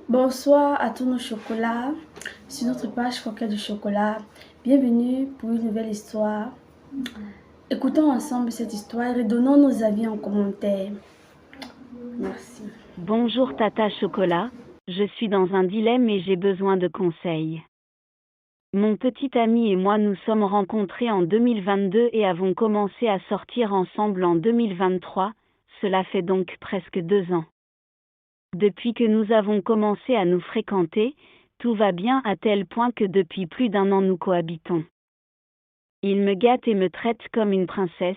Bonsoir à tous nos chocolats sur notre page Coquette de chocolat. Bienvenue pour une nouvelle histoire. Écoutons ensemble cette histoire et donnons nos avis en commentaire. Merci. Bonjour Tata Chocolat, je suis dans un dilemme et j'ai besoin de conseils. Mon petit ami et moi nous sommes rencontrés en 2022 et avons commencé à sortir ensemble en 2023, cela fait donc presque 2 ans. Depuis que nous avons commencé à nous fréquenter, tout va bien à tel point que depuis plus d'1 an nous cohabitons. Il me gâte et me traite comme une princesse,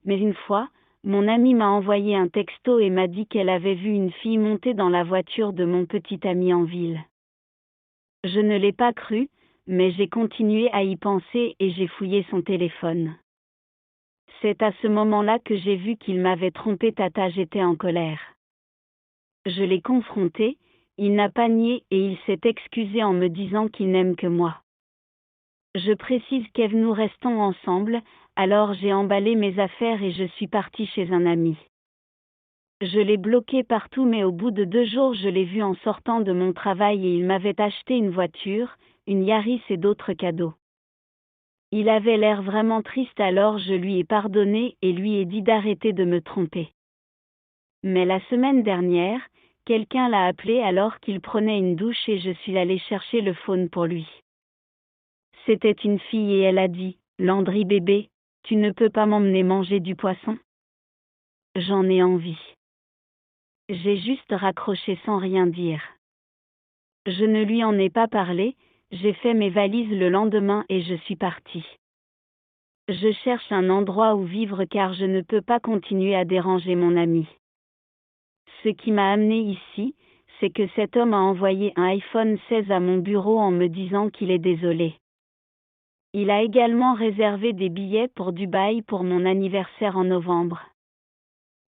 mais une fois, mon amie m'a envoyé un texto et m'a dit qu'elle avait vu une fille monter dans la voiture de mon petit ami en ville. Je ne l'ai pas cru, mais j'ai continué à y penser et j'ai fouillé son téléphone. C'est à ce moment-là que j'ai vu qu'il m'avait trompé. Tata, j'étais en colère. Je l'ai confronté, il n'a pas nié et il s'est excusé en me disant qu'il n'aime que moi. Je précise qu'Eve, nous restons ensemble, alors j'ai emballé mes affaires et je suis partie chez un ami. Je l'ai bloqué partout mais au bout de 2 jours je l'ai vu en sortant de mon travail et il m'avait acheté une voiture, une Yaris et d'autres cadeaux. Il avait l'air vraiment triste alors je lui ai pardonné et lui ai dit d'arrêter de me tromper. Mais la semaine dernière, quelqu'un l'a appelé alors qu'il prenait une douche et je suis allée chercher le phone pour lui. C'était une fille et elle a dit « Landry bébé, tu ne peux pas m'emmener manger du poisson ?» J'en ai envie. J'ai juste raccroché sans rien dire. Je ne lui en ai pas parlé, j'ai fait mes valises le lendemain et je suis partie. Je cherche un endroit où vivre car je ne peux pas continuer à déranger mon ami. Ce qui m'a amené ici, c'est que cet homme a envoyé un iPhone 16 à mon bureau en me disant qu'il est désolé. Il a également réservé des billets pour Dubaï pour mon anniversaire en novembre.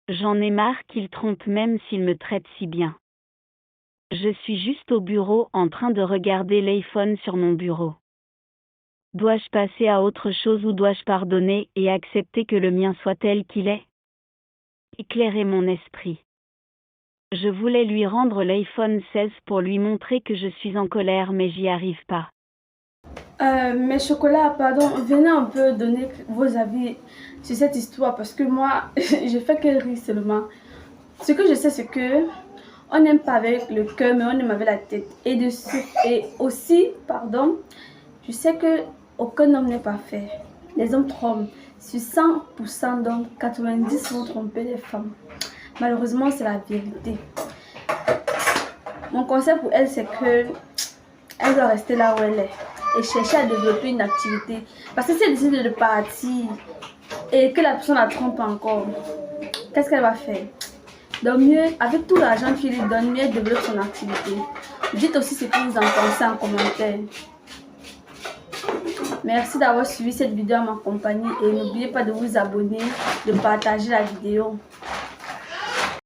J'en ai marre qu'il trompe même s'il me traite si bien. Je suis juste au bureau en train de regarder l'iPhone sur mon bureau. Dois-je passer à autre chose ou dois-je pardonner et accepter que le mien soit tel qu'il est? Éclairez mon esprit. Je voulais lui rendre l'iPhone 16 pour lui montrer que je suis en colère mais j'y arrive pas. Mes chocolats, pardon, venez un peu donner vos avis sur cette histoire parce que moi, je fais que rire seulement. Ce que je sais, c'est que on n'aime pas avec le cœur, mais on aime avec la tête. Et aussi, pardon, je sais que aucun homme n'est parfait. Les hommes trompent. Sur 100% d'hommes, 90 vont tromper les femmes. Malheureusement, c'est la vérité. Mon conseil pour elle, c'est que elle doit rester là où elle est et chercher à développer une activité. Parce que si elle décide de partir et que la personne la trompe encore, qu'est-ce qu'elle va faire? Donc mieux, avec tout l'argent qu'il lui donne, mieux elle développe son activité. Dites aussi ce que vous en pensez en commentaire. Merci d'avoir suivi cette vidéo en ma compagnie et n'oubliez pas de vous abonner, de partager la vidéo.